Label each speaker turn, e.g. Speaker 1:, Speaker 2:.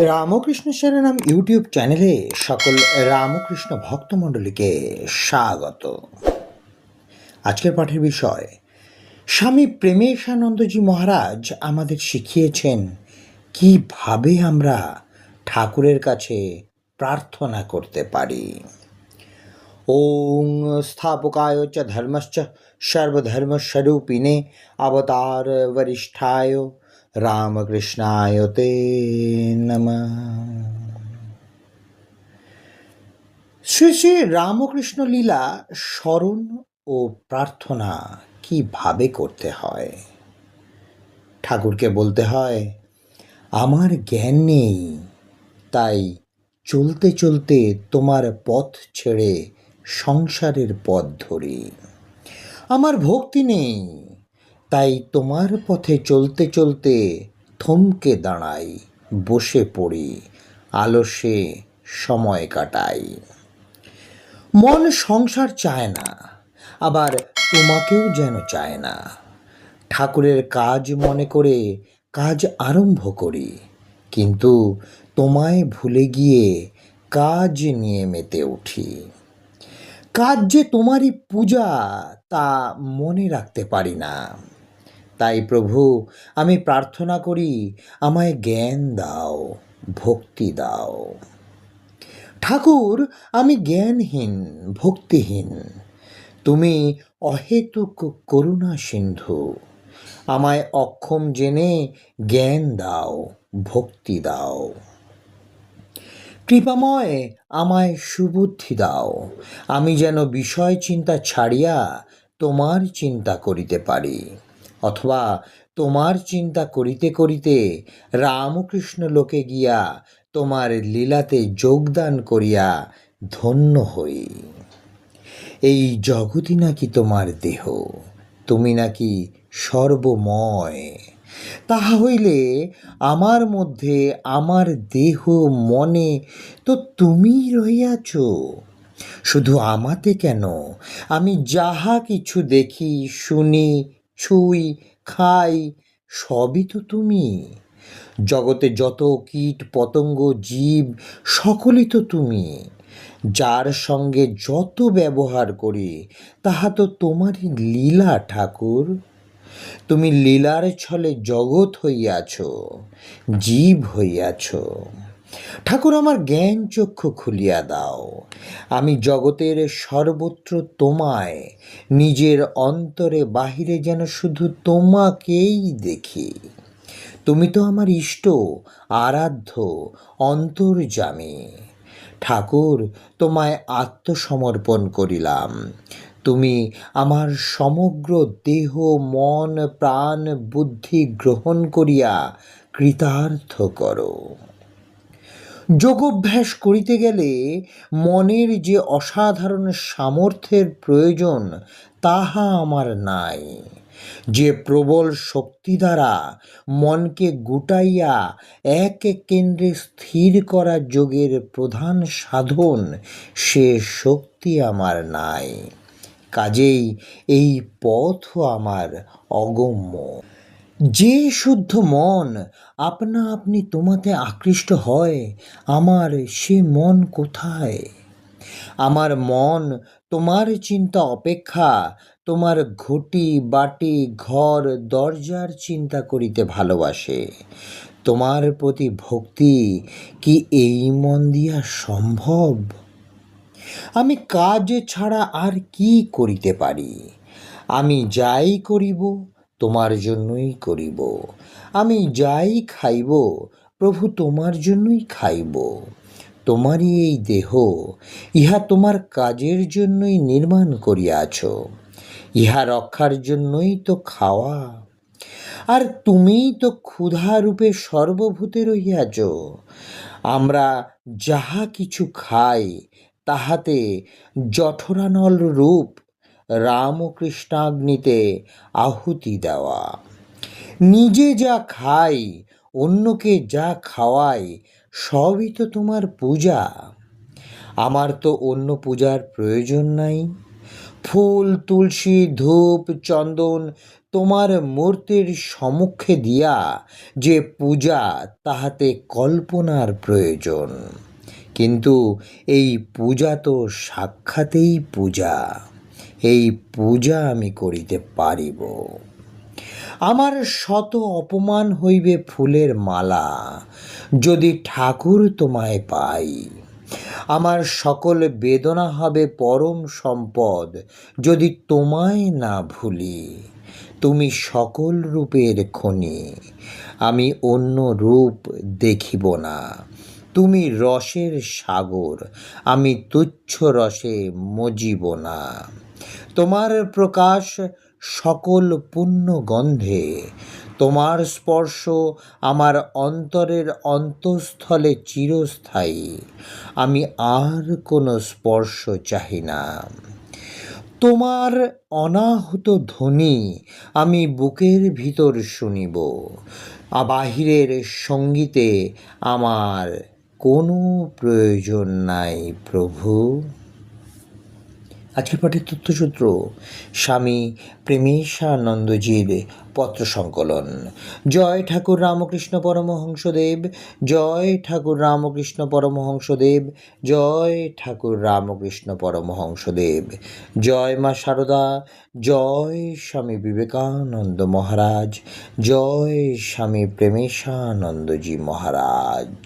Speaker 1: Ramakrishna শরণম YouTube চ্যানেলে সকল রামকৃষ্ণ ভক্তমণ্ডলীকে স্বাগত। আজকের পাঠের বিষয়, স্বামী প্রেমেশানন্দজি মহারাজ আমাদের শিখিয়েছেন কিভাবে আমরা ঠাকুরের কাছে প্রার্থনা করতে পারি। ওং স্থাপকায় চ ধর্মশ্চ সর্বধর্মস্বরূপিণে অবতার বরিষ্ঠায় রামকৃষ্ণায় তে নমঃ। শ্রী শ্রী রামকৃষ্ণ লীলা স্মরণ ও প্রার্থনা কিভাবে করতে হয়। ঠাকুরকে বলতে হয়, আমার জ্ঞান নেই, তাই চলতে চলতে তোমার পথ ছেড়ে সংসারের পথ ধরি। আমার ভক্তি নেই, তাই তোমার পথে চলতে চলতে থমকে দাঁড়াই, বসে পড়ি, আলস্যে সময় কাটাই। মন সংসার চায় না, আবার তোমাকেও যেন চায় না। ঠাকুরের কাজ মনে করে কাজ আরম্ভ করি, কিন্তু তোমায় ভুলে গিয়ে কাজ নিয়ে মেতে উঠি। কাজ যে তোমারই পূজা তা মনে রাখতে পারি না। তাই প্রভু, আমি প্রার্থনা করি, আমায় জ্ঞান দাও, ভক্তি দাও। ঠাকুর, আমি জ্ঞানহীন, ভক্তিহীন, তুমি অহেতুক করুণা সিন্ধু। আমায় অক্ষম জেনে জ্ঞান দাও, ভক্তি দাও। কৃপাময়, আমায় সুবুদ্ধি দাও, আমি যেন বিষয় চিন্তা ছাড়িয়া তোমার চিন্তা করিতে পারি, অথবা তোমার চিন্তা করিতে করিতে রামকৃষ্ণ লোকে গিয়া তোমার লীলাতে যোগদান করিয়া ধন্য হই। এই জগৎই নাকি তোমার দেহ, তুমি নাকি সর্বময়। তাহা হইলে আমার মধ্যে, আমার দেহ মনে তো তুমিই রহিয়াছ। শুধু আমাতে কেন, আমি যাহা কিছু দেখি, শুনি, ছুঁই, খাই, সবই তো তুমি। জগতে যত কীট পতঙ্গ জীব, সকলই তো তুমি। যার সঙ্গে যত ব্যবহার করি, তাহা তো তোমারই লীলা ঠাকুর। তুমি লীলার ছলে জগৎ হইয়াছ, জীব হইয়াছ। ঠাকুর, আমার জ্ঞান চক্ষু খুলিয়া দাও, আমি জগতের সর্বত্র তোমায়, নিজের অন্তরে বাহিরে যেন শুধু তোমাকেই দেখি। তুমি তো আমার ইষ্ট, আরাধ্য, অন্তর্যামী। ঠাকুর, তোমায় আত্মসমর্পণ করিলাম, তুমি আমার সমগ্র দেহ মন প্রাণ বুদ্ধি গ্রহণ করিয়া কৃতার্থ করো। যোগাভ্যাস করিতে গেলে মনের যে অসাধারণ সামর্থ্যের প্রয়োজন, তাহা আমার নাই। যে প্রবল শক্তি দ্বারা মনকে গুটাইয়া এক কেন্দ্রে স্থির করা যোগের প্রধান সাধন, সে শক্তি আমার নাই। কাজেই এই পথও আমার অগম্য। যে শুদ্ধ মন আপনা আপনি তোমাতে আকৃষ্ট হয়, আমার সে মন কোথায়? আমার মন তোমার চিন্তা অপেক্ষা তোমার ঘটি বাটি ঘর দরজার চিন্তা করিতে ভালোবাসে। তোমার প্রতি ভক্তি কি এই মন দিয়া সম্ভব? আমি কাজ ছাড়া আর কি করিতে পারি? আমি যাই করিব, তোমার জন্যই করিব। আমি যাই খাইব, প্রভু তোমার জন্যই খাইব। তোমারই এই দেহ, ইহা তোমার কাজের জন্যই নির্মাণ করিয়াছ, ইহা রক্ষার জন্যই তো খাওয়া। আর তুমিই তো ক্ষুধারূপে সর্বভূতে রহিয়াছ। আমরা যাহা কিছু খাই, তাহাতে জঠরানল রূপ রামকৃষ্ণাগ্নিতে আহুতি দেওয়া। নিজে যা খাই, অন্যকে যা খাওয়াই, সবই তো তোমার পূজা। আমার তো অন্য পূজার প্রয়োজন নাই। ফুল তুলসী ধূপ চন্দন তোমার মূর্তির সম্মুখে দিয়া যে পূজা, তাহাতে কল্পনার প্রয়োজন। কিন্তু এই পূজা তো সাক্ষাতেই পূজা, এই পূজা আমি করিতে পারিব। আমার শত অপমান হইবে ফুলের মালা, যদি ঠাকুর তোমায় পাই। আমার সকল বেদনা হবে পরম সম্পদ, যদি তোমায় না ভুলি। তুমি সকল রূপের খনি, আমি অন্য রূপ দেখিব না। তুমি রসের সাগর, আমি তুচ্ছ রসে মজিব না। তোমার প্রকাশ সকল পুণ্য গন্ধে, তোমার স্পর্শ আমার অন্তরের অন্তঃস্থলে চিরস্থায়ী। আমি আর কোনো স্পর্শ চাহি না। তোমার অনাহত ধ্বনি আমি বুকের ভিতর শুনিব। বাহিরের সঙ্গীতে আমার কোনো প্রয়োজন নাই প্রভু। আজকের পাঠের তথ্যসূত্র স্বামী প্রেমেশানন্দজির পত্র সংকলন। জয় ঠাকুর রামকৃষ্ণ পরমহংসদেব, জয় ঠাকুর রামকৃষ্ণ পরমহংসদেব, জয় ঠাকুর রামকৃষ্ণ পরমহংসদেব। জয় মা শারদা, জয় স্বামী বিবেকানন্দ মহারাজ, জয় স্বামী প্রেমেশানন্দজি মহারাজ।